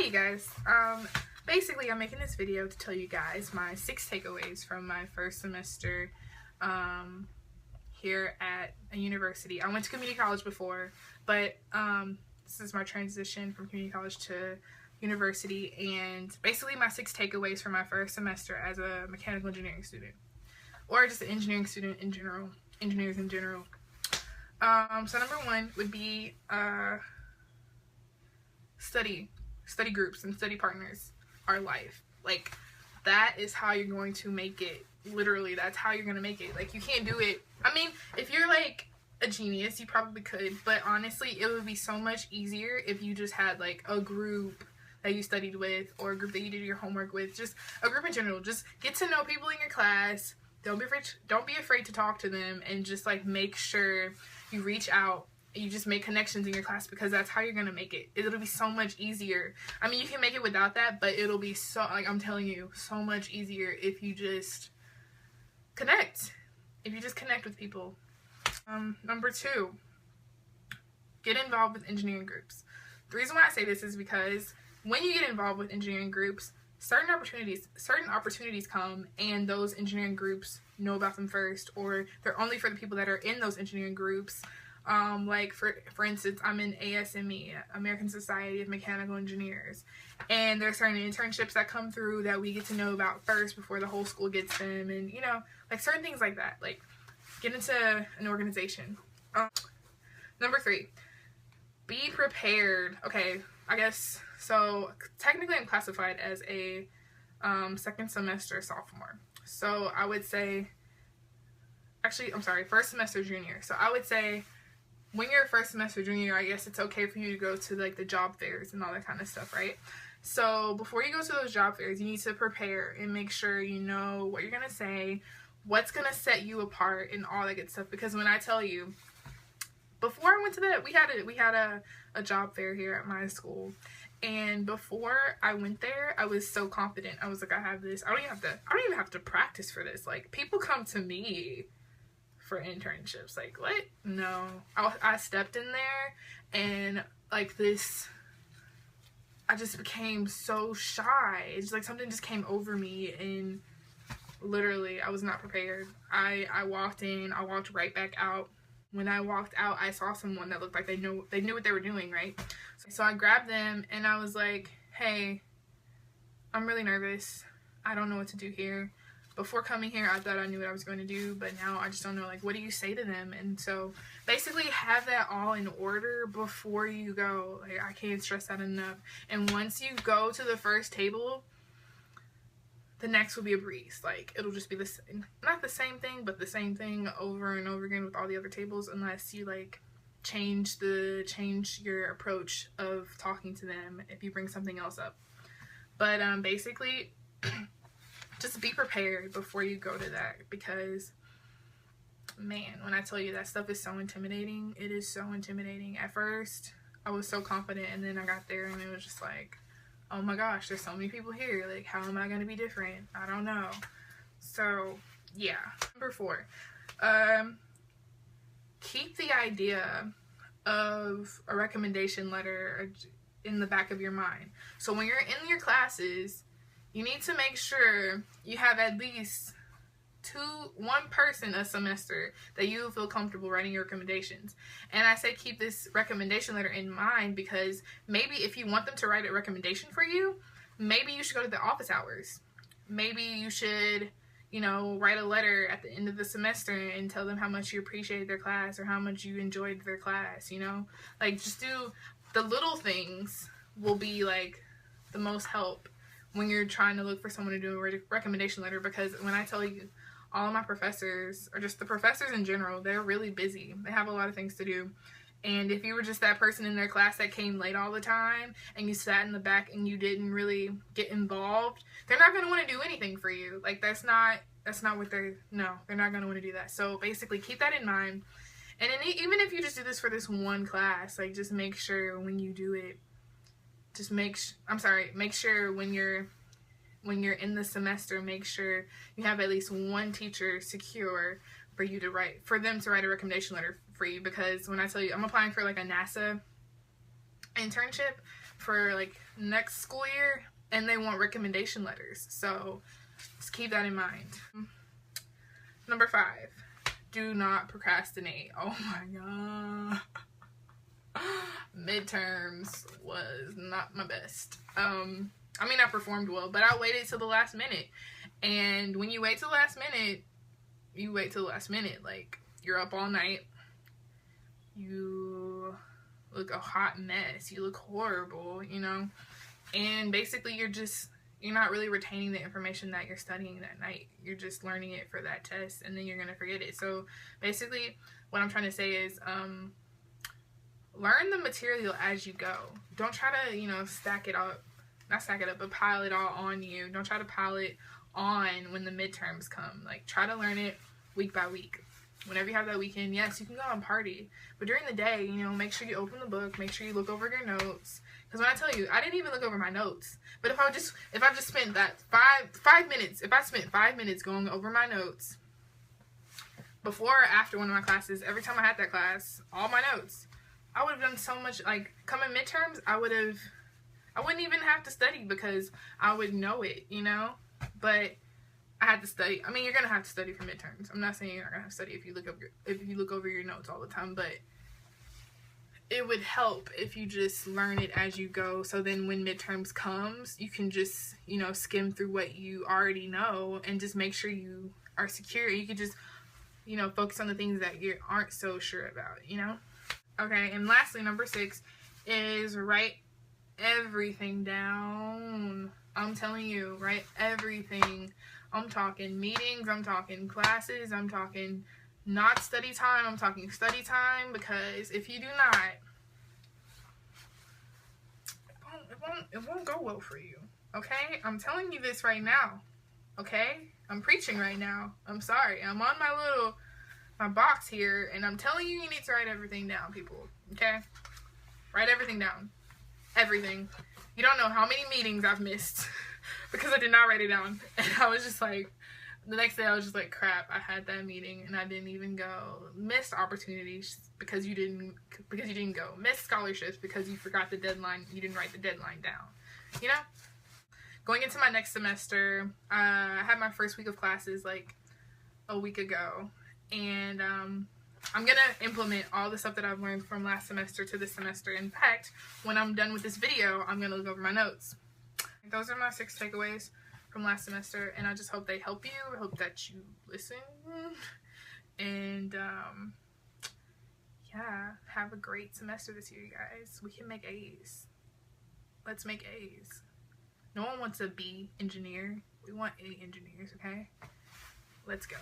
Hey guys, basically I'm making this video to tell you guys my 6 takeaways from my first semester here at a university. I went to community college before, but this is my transition from community college to university, and basically my 6 takeaways from my first semester as a mechanical engineering student, or just an engineering student in general, engineers in general. So number 1 would be study groups and study partners are life. Like, that is how you're going to make it. Literally, that's how you're going to make it. Like, you can't do it. I mean, if you're like a genius, you probably could, but honestly, it would be so much easier if you just had like a group that you studied with, or a group that you did your homework with. Just a group in general. Just get to know people in your class. Don't be afraid to talk to them, and just like make sure you reach out. You just make connections in your class, because that's how you're gonna make it. It'll be so much easier. I mean, you can make it without that, but it'll be so, like, I'm telling you, so much easier if you just connect. If you just connect with people. Number 2, get involved with engineering groups. The reason why I say this is because when you get involved with engineering groups, certain opportunities come, and those engineering groups know about them first, or they're only for the people that are in those engineering groups. Like for instance, I'm in ASME, American Society of Mechanical Engineers, and there are certain internships that come through that we get to know about first before the whole school gets them, and you know, like certain things like that. Like, get into an organization. Number 3, be prepared. Okay, I guess, so technically I'm classified as a second semester sophomore, so I would say, actually, I'm sorry, first semester junior. So I would say, when you're a first semester junior, I guess it's okay for you to go to like the job fairs and all that kind of stuff, right? So before you go to those job fairs, you need to prepare and make sure you know what you're gonna say, what's gonna set you apart, and all that good stuff. Because when I tell you, before I went to that, we had a job fair here at my school, and before I went there, I was so confident. I was like, I have this. I don't even have to practice for this. Like, people come to me for internships. Like, what? No. I stepped in there, and like this, I just became so shy. It's like something just came over me, and literally I was not prepared. I walked in, I walked right back out. When I walked out, I saw someone that looked like they knew what they were doing, right? So I grabbed them, and I was like, hey, I'm really nervous. I don't know what to do here. Before coming here, I thought I knew what I was going to do, but now I just don't know. Like, what do you say to them? And so basically have that all in order before you go. Like, I can't stress that enough. And once you go to the first table, the next will be a breeze. Like, it'll just be the same, not the same thing, but the same thing over and over again with all the other tables, unless you like change your approach of talking to them if you bring something else up. But basically, just be prepared before you go to that, because, man, when I tell you, that stuff is so intimidating. It is so intimidating. At first, I was so confident, and then I got there, and it was just like, oh my gosh, there's so many people here. Like, how am I going to be different? I don't know. So, yeah. Number 4, keep the idea of a recommendation letter in the back of your mind. So when you're in your classes, you need to make sure you have at least one person a semester that you feel comfortable writing your recommendations. And I say keep this recommendation letter in mind, because maybe if you want them to write a recommendation for you, maybe you should go to the office hours. Maybe you should, you know, write a letter at the end of the semester and tell them how much you appreciated their class, or how much you enjoyed their class, you know? Like, just do the little things will be like the most help when you're trying to look for someone to do a recommendation letter. Because when I tell you, all of my professors, or just the professors in general, they're really busy. They have a lot of things to do. And if you were just that person in their class that came late all the time, and you sat in the back and you didn't really get involved, they're not going to want to do anything for you. Like, that's not what they're not going to want to do that. So basically, keep that in mind. And then even if you just do this for this one class, like, just make sure when you do it, make sure when you're in the semester, make sure you have at least one teacher secure for them to write a recommendation letter for you. Because when I tell you, I'm applying for like a NASA internship, for like next school year, and they want recommendation letters. So just keep that in mind. Number 5, do not procrastinate. Oh my god. Midterms was not my best. I mean, I performed well, but I waited till the last minute. And when you wait till the last minute, you wait till the last minute. Like, you're up all night. You look a hot mess. You look horrible, you know? And basically, you're not really retaining the information that you're studying that night. You're just learning it for that test, and then you're going to forget it. So basically, what I'm trying to say is, learn the material as you go. Don't try to, you know, but pile it all on you. Don't try to pile it on when the midterms come. Like, try to learn it week by week. Whenever you have that weekend, yes, you can go and party. But during the day, you know, make sure you open the book. Make sure you look over your notes. Because when I tell you, I didn't even look over my notes. But if I just spent that 5 minutes, if I spent 5 minutes going over my notes before or after one of my classes, every time I had that class, all my notes, I would have done so much. Like, coming midterms, I wouldn't even have to study because I would know it, you know? But I had to study. I mean, you're going to have to study for midterms. I'm not saying you're not going to have to study if you look over your notes all the time, but it would help if you just learn it as you go. So then when midterms comes, you can just, you know, skim through what you already know and just make sure you are secure. You can just, you know, focus on the things that you aren't so sure about, you know? Okay, and lastly, number 6 is write everything down. I'm telling you, write everything. I'm talking meetings, I'm talking classes, I'm talking not study time, I'm talking study time, because if you do not, it won't go well for you, okay? I'm telling you this right now, okay? I'm preaching right now. I'm sorry. I'm on my box here, and I'm telling you, you need to write everything down, people, okay? Write everything down. Everything. You don't know how many meetings I've missed because I did not write it down. And I was just like, the next day I was just like, crap, I had that meeting and I didn't even go. Missed opportunities because you didn't go. Missed scholarships because you forgot the deadline. You didn't write the deadline down. You know? Going into my next semester, I had my first week of classes like a week ago. And I'm going to implement all the stuff that I've learned from last semester to this semester. In fact, when I'm done with this video, I'm going to look over my notes. Those are my 6 takeaways from last semester, and I just hope they help you. I hope that you listen. And, yeah, have a great semester this year, you guys. We can make A's. Let's make A's. No one wants a B engineer. We want A engineers, okay? Let's go.